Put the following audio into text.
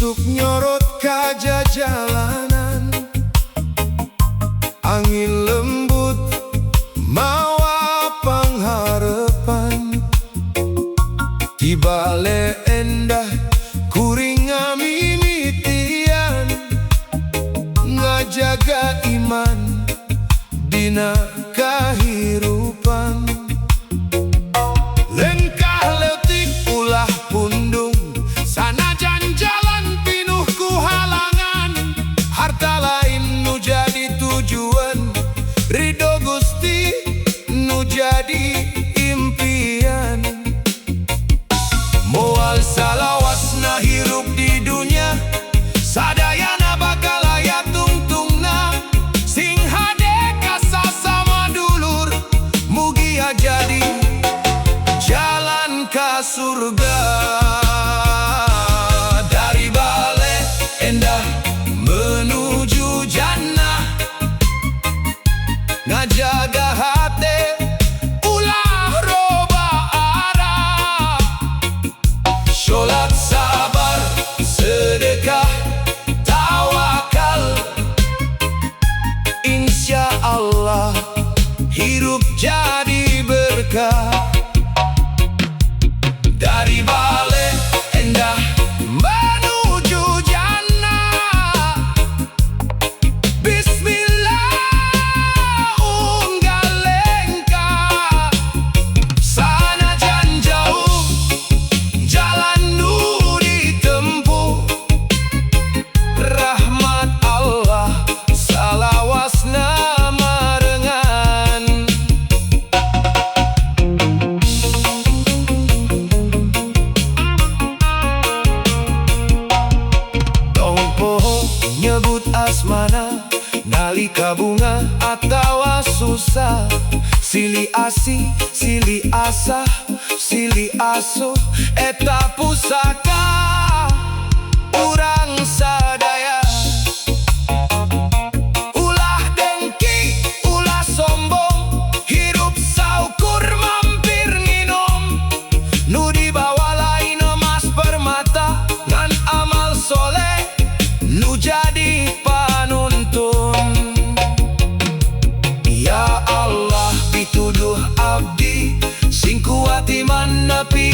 Isuk nyorot kaja jalanan, angin lembut mawa pangharapan. Tibale endah kuringa mimitian, ngajaga iman dina kahirupan. Lengkah leutik ulah pundung, sanajan jalan pinuh ku halangan. Harta lain nu jadi tujuan, ridho Gusti nu jadi impian. Moal salawasna hirup di dunia, sadayana bakal aya tungtungna. Sing hade ka sasama dulur, mugi jadi jalan ka surga. Dari Bale Endah menuju jannah, ngajaga hati ulah roba arah. Sholat, sabar, sedekah, tawakal, insya Allah hidup jadi berkah. Dari Bale Endah menuju jannah, bismillah unggal lengkah. Sanajan jauh jalan nu ditempuh, rahmat Allah salawasna marengan. Tongpo nyebut asmana nalika bunga atawa susah. Sili asih, sili asah, sili asuh, eta pusaka urang sadaya. Ulah dengki, ulah sombong, hirup saukur mampir nginom. Nu dibawa lain emas permata, ngan amal soleh nu jadi panuntun. Ya Allah pituduh abdi, sing kuat iman nepi